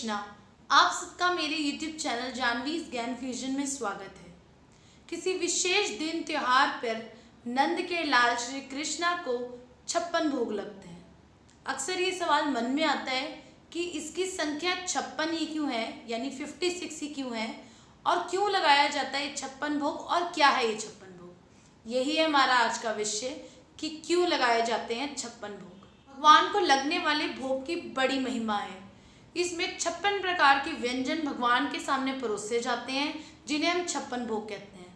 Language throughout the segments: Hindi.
कृष्णा। आप सबका मेरे YouTube चैनल जानवीज ज्ञान फ्यूजन में स्वागत है। किसी विशेष दिन त्योहार पर नंद के लाल श्री कृष्णा को 56 भोग लगते हैं। अक्सर ये सवाल मन में आता है कि इसकी संख्या 56 ही क्यों है, यानी 56 ही क्यों है, और क्यों लगाया जाता है 56 भोग, और क्या है ये 56 भोग। यही है हमारा आज का विषय कि क्यों लगाए जाते हैं 56 भोग। भगवान को लगने वाले भोग की बड़ी महिमा है। इसमें 56 प्रकार के व्यंजन भगवान के सामने परोसे जाते हैं, जिन्हें हम 56 भोग कहते हैं।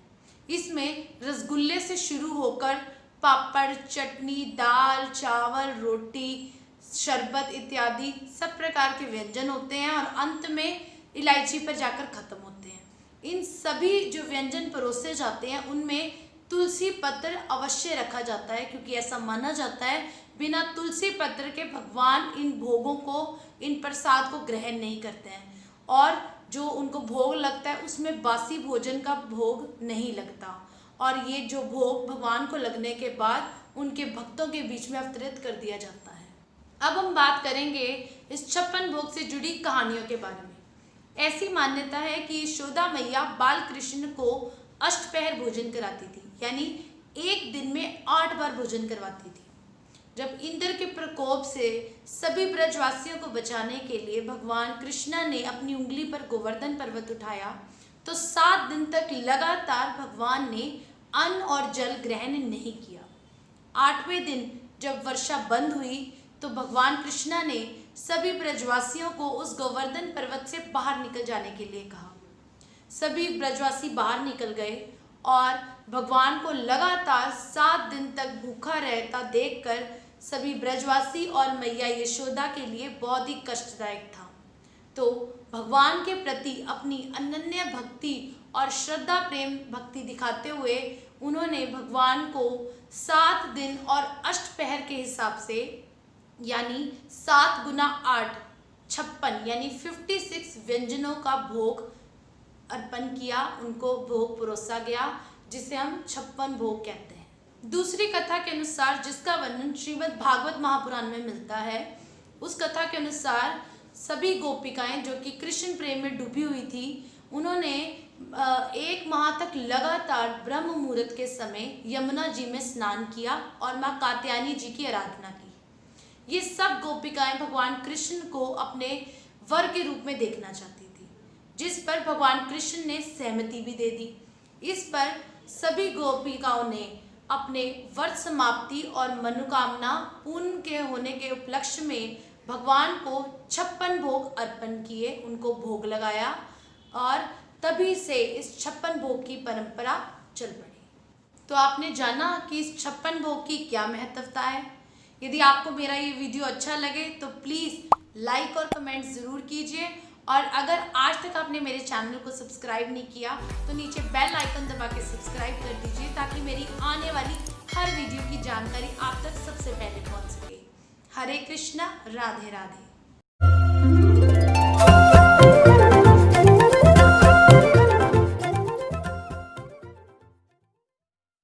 इसमें रसगुल्ले से शुरू होकर पापड़, चटनी, दाल, चावल, रोटी, शरबत इत्यादि सब प्रकार के व्यंजन होते हैं, और अंत में इलायची पर जाकर खत्म होते हैं। इन सभी जो व्यंजन परोसे जाते हैं उनमें तुलसी पत्र अवश्य रखा जाता है, क्योंकि ऐसा माना जाता है बिना तुलसी पत्र के भगवान इन भोगों को, इन प्रसाद को ग्रहण नहीं करते हैं, और जो उनको भोग लगता है उसमें बासी भोजन का भोग नहीं लगता। और ये जो भोग भगवान को लगने के बाद उनके भक्तों के बीच में अवतरित कर दिया जाता है। अब हम बात करेंगे इस 56 भोग से जुड़ी कहानियों के बारे में। ऐसी मान्यता है कि यशोदा मैया बाल कृष्ण को अष्टपहर भोजन कराती थी, यानी एक दिन में 8 बार भोजन करवाती थी। जब इंद्र के प्रकोप से सभी ब्रजवासियों को बचाने के लिए भगवान कृष्णा ने अपनी उंगली पर गोवर्धन पर्वत उठाया, तो 7 दिन तक लगातार भगवान ने अन्न और जल ग्रहण नहीं किया। 8वें दिन जब वर्षा बंद हुई तो भगवान कृष्णा ने सभी ब्रजवासियों को उस गोवर्धन पर्वत से बाहर निकल जाने के लिए कहा। सभी ब्रजवासी बाहर निकल गए, और भगवान को लगातार 7 दिन तक भूखा रहता देखकर सभी ब्रजवासी और मैया यशोदा के लिए बहुत ही कष्टदायक था। तो भगवान के प्रति अपनी अनन्य भक्ति और श्रद्धा प्रेम भक्ति दिखाते हुए उन्होंने भगवान को 7 दिन और अष्टपहर के हिसाब से, यानी 7 गुना 8 56, यानी 56 व्यंजनों का भोग अर्पण किया, उनको भोग परोसा गया, जिसे हम 56 भोग कहते हैं। दूसरी कथा के अनुसार, जिसका वर्णन श्रीमद् भागवत महापुराण में मिलता है, उस कथा के अनुसार सभी गोपिकाएं जो कि कृष्ण प्रेम में डूबी हुई थी, उन्होंने 1 माह तक लगातार ब्रह्म मुहूर्त के समय यमुना जी में स्नान किया और माँ कात्यायनी जी की आराधना की। ये सब गोपिकाएं भगवान कृष्ण को अपने वर के रूप में देखना चाहती थी, जिस पर भगवान कृष्ण ने सहमति भी दे दी। इस पर सभी गोपिकाओं ने अपने व्रत समाप्ति और मनोकामना पूर्ण के होने के उपलक्ष्य में भगवान को 56 भोग अर्पण किए, उनको भोग लगाया, और तभी से इस 56 भोग की परंपरा चल पड़ी। तो आपने जाना कि इस 56 भोग की क्या महत्वता है। यदि आपको मेरा ये वीडियो अच्छा लगे तो प्लीज़ लाइक और कमेंट ज़रूर कीजिए, और अगर आज तक आपने मेरे चैनल को सब्सक्राइब नहीं किया तो नीचे बेल आइकन दबा के सब्सक्राइब कर दीजिए, ताकि मेरी आने वाली हर वीडियो की जानकारी आप तक सबसे पहले पहुंच सके। हरे कृष्णा, राधे राधे।